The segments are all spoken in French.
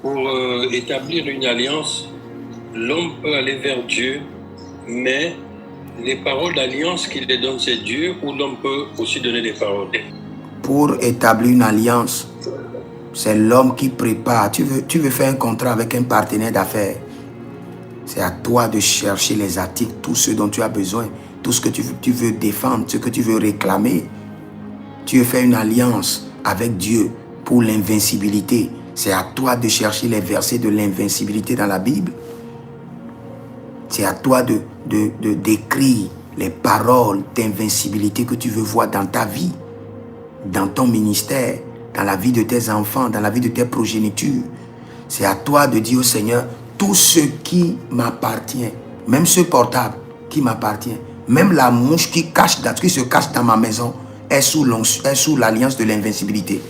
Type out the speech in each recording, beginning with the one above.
pour établir une alliance, l'homme peut aller vers Dieu, mais les paroles d'alliance qu'il les donne, c'est Dieu, ou l'homme peut aussi donner des paroles? Pour établir une alliance, c'est l'homme qui prépare. Tu veux faire un contrat avec un partenaire d'affaires. C'est à toi de chercher les articles, tout ce dont tu as besoin, tout ce que tu veux défendre, ce que tu veux réclamer. Tu veux faire une alliance avec Dieu pour l'invincibilité. C'est à toi de chercher les versets de l'invincibilité dans la Bible. C'est à toi de d'écrire les paroles d'invincibilité que tu veux voir dans ta vie, dans ton ministère, dans la vie de tes enfants, dans la vie de tes progénitures. C'est à toi de dire au Seigneur, tout ce qui m'appartient, même ce portable qui m'appartient, même la mouche qui se cache dans ma maison, est sous l'alliance de l'invincibilité.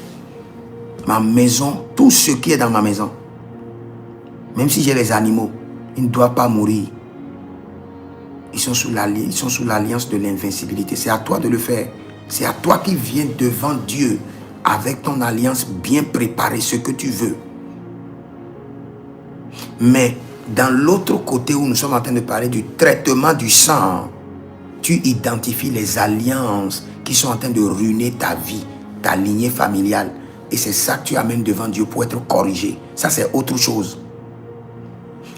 Ma maison, tout ce qui est dans ma maison, même si j'ai les animaux, ils ne doivent pas mourir. Ils sont sous l'alliance de l'invincibilité. C'est à toi de le faire. C'est à toi qui viens devant Dieu avec ton alliance bien préparée, ce que tu veux. Mais dans l'autre côté où nous sommes en train de parler du traitement du sang, tu identifies les alliances qui sont en train de ruiner ta vie, ta lignée familiale. Et c'est ça que tu amènes devant Dieu pour être corrigé. Ça, c'est autre chose.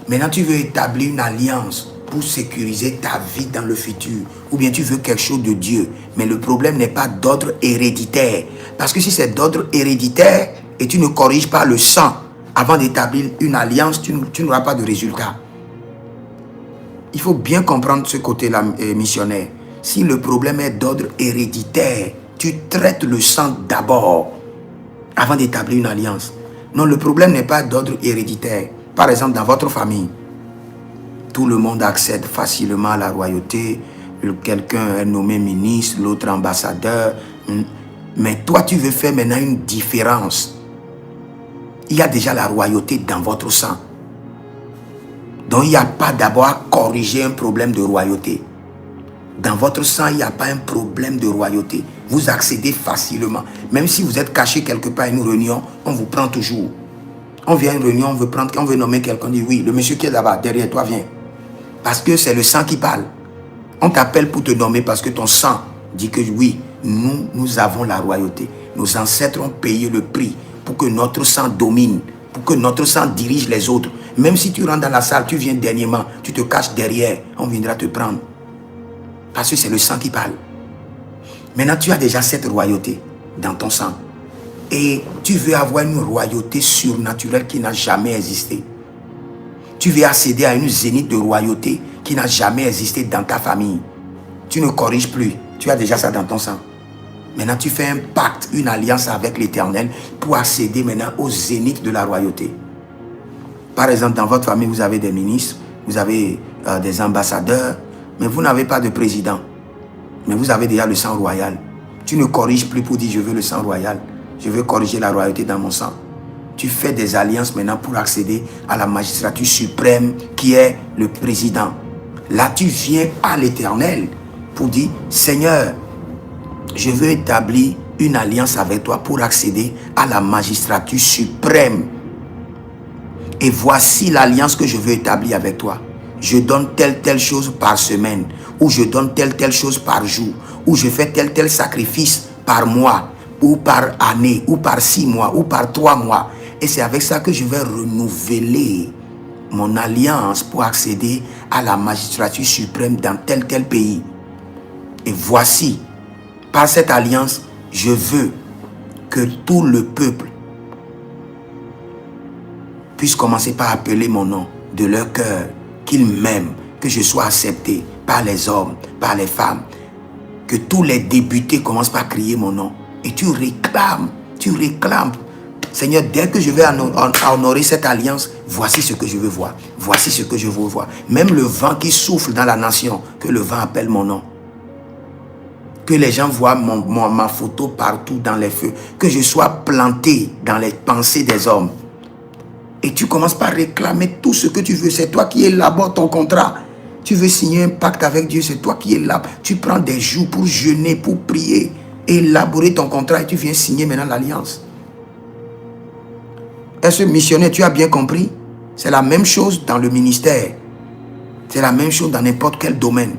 Maintenant, tu veux établir une alliance pour sécuriser ta vie dans le futur. Ou bien tu veux quelque chose de Dieu. Mais le problème n'est pas d'ordre héréditaire. Parce que si c'est d'ordre héréditaire et tu ne corriges pas le sang avant d'établir une alliance, tu n'auras pas de résultat. Il faut bien comprendre ce côté-là, missionnaire. Si le problème est d'ordre héréditaire, tu traites le sang d'abord avant d'établir une alliance. Non, le problème n'est pas d'ordre héréditaire. Par exemple, dans votre famille, tout le monde accède facilement à la royauté. Quelqu'un est nommé ministre, l'autre ambassadeur. Mais toi, tu veux faire maintenant une différence. Il y a déjà la royauté dans votre sang. Donc, il n'y a pas d'abord à corriger un problème de royauté. Dans votre sang, il n'y a pas un problème de royauté. Vous accédez facilement. Même si vous êtes caché quelque part à une réunion, on vous prend toujours. On vient à une réunion, on veut nommer quelqu'un, on dit oui, le monsieur qui est là-bas, derrière toi, viens. Parce que c'est le sang qui parle. On t'appelle pour te nommer parce que ton sang dit que oui, nous avons la royauté. Nos ancêtres ont payé le prix pour que notre sang domine, pour que notre sang dirige les autres. Même si tu rentres dans la salle, tu viens dernièrement, tu te caches derrière, on viendra te prendre. Parce que c'est le sang qui parle. Maintenant, tu as déjà cette royauté dans ton sang. Et tu veux avoir une royauté surnaturelle qui n'a jamais existé. Tu veux accéder à une zénith de royauté qui n'a jamais existé dans ta famille. Tu ne corriges plus. Tu as déjà ça dans ton sang. Maintenant, tu fais un pacte, une alliance avec l'Éternel pour accéder maintenant au zénith de la royauté. Par exemple, dans votre famille, vous avez des ministres, vous avez des ambassadeurs, mais vous n'avez pas de président. Mais vous avez déjà le sang royal. Tu ne corriges plus pour dire je veux le sang royal. Je veux corriger la royauté dans mon sang. Tu fais des alliances maintenant pour accéder à la magistrature suprême qui est le président. Là, tu viens à l'Éternel pour dire, Seigneur, je veux établir une alliance avec toi pour accéder à la magistrature suprême. Et voici l'alliance que je veux établir avec toi. Je donne telle chose par semaine, ou je donne telle chose par jour, ou je fais tel sacrifice par mois, ou par année, ou par 6 mois, ou par 3 mois. Et c'est avec ça que je vais renouveler mon alliance pour accéder à la magistrature suprême dans tel pays. Et voici, par cette alliance, je veux que tout le peuple puisse commencer par appeler mon nom de leur cœur, qu'ils m'aiment, que je sois accepté par les hommes, par les femmes, que tous les débutés commencent par crier mon nom. Et tu réclames. Seigneur, dès que je vais honorer cette alliance, voici ce que je veux voir. Voici ce que je veux voir. Même le vent qui souffle dans la nation, que le vent appelle mon nom. Que les gens voient ma photo partout dans les feux. Que je sois planté dans les pensées des hommes. Et tu commences par réclamer tout ce que tu veux. C'est toi qui élabores ton contrat. Tu veux signer un pacte avec Dieu, c'est toi qui élabores. Tu prends des jours pour jeûner, pour prier, élaborer ton contrat et tu viens signer maintenant l'alliance. Est-ce missionnaire, tu as bien compris? C'est la même chose dans le ministère. C'est la même chose dans n'importe quel domaine.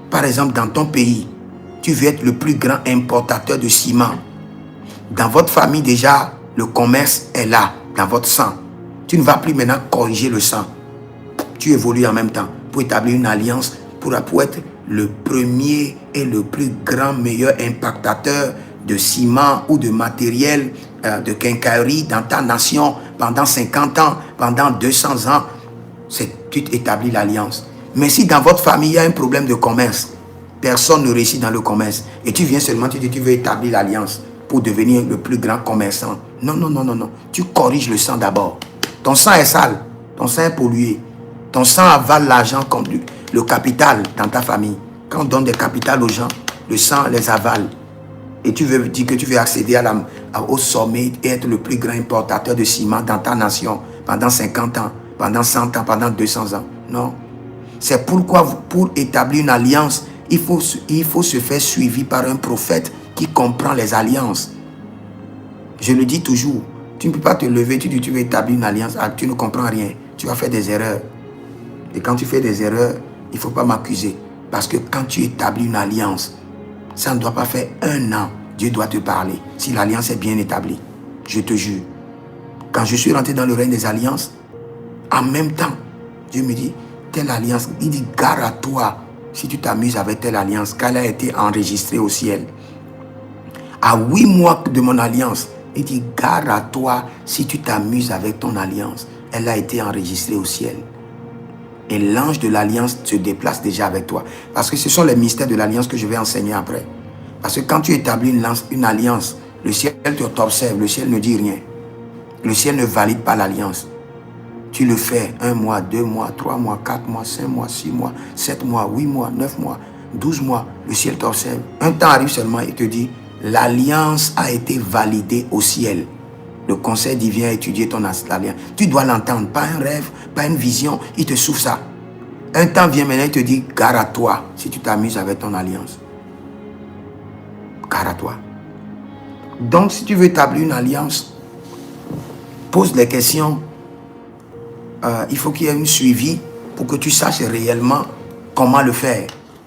Par exemple, dans ton pays, tu veux être le plus grand importateur de ciment. Dans votre famille déjà, le commerce est là, dans votre sang. Tu ne vas plus maintenant corriger le sang. Tu évolues en même temps pour établir une alliance, pour être le premier et le plus grand, meilleur impactateur de ciment ou de matériel de quincaillerie dans ta nation pendant 50 ans, pendant 200 ans. Tu établis l'alliance. Mais si dans votre famille, il y a un problème de commerce, personne ne réussit dans le commerce, et tu viens seulement, tu dis tu veux établir l'alliance pour devenir le plus grand commerçant. Non, non, non, non, non. Tu corriges le sang d'abord. Ton sang est sale, ton sang est pollué. Ton sang avale l'argent comme le capital dans ta famille. Quand on donne des capitales aux gens, le sang les avale. Et tu veux dire que tu veux accéder au sommet et être le plus grand importateur de ciment dans ta nation pendant 50 ans, pendant 100 ans, pendant 200 ans. Non. C'est pourquoi, pour établir une alliance, il faut se faire suivi par un prophète qui comprend les alliances. Je le dis toujours. Tu ne peux pas te lever, tu dis tu veux établir une alliance, tu ne comprends rien. Tu vas faire des erreurs. Et quand tu fais des erreurs, il ne faut pas m'accuser. Parce que quand tu établis une alliance, ça ne doit pas faire 1 an. Dieu doit te parler. Si l'alliance est bien établie. Je te jure. Quand je suis rentré dans le règne des alliances, en même temps, Dieu me dit, telle alliance, il dit, gare à toi si tu t'amuses avec telle alliance, qu'elle a été enregistrée au ciel. À 8 mois de mon alliance, il dit, gare à toi si tu t'amuses avec ton alliance. Elle a été enregistrée au ciel. Et l'ange de l'alliance se déplace déjà avec toi. Parce que ce sont les mystères de l'alliance que je vais enseigner après. Parce que quand tu établis une alliance, le ciel t'observe, le ciel ne dit rien. Le ciel ne valide pas l'alliance. Tu le fais 1 mois, 2 mois, 3 mois, 4 mois, 5 mois, 6 mois, 7 mois, 8 mois, 9 mois, 12 mois. Le ciel t'observe. Un temps arrive seulement et te dit, l'alliance a été validée au ciel. Le conseil divin a étudié ton alliance. Tu dois l'entendre, pas un rêve, pas une vision. Il te souffle ça. Un temps vient maintenant, il te dit, gare à toi si tu t'amuses avec ton alliance. Gare à toi. Donc, si tu veux établir une alliance, pose les questions. Il faut qu'il y ait un suivi pour que tu saches réellement comment le faire.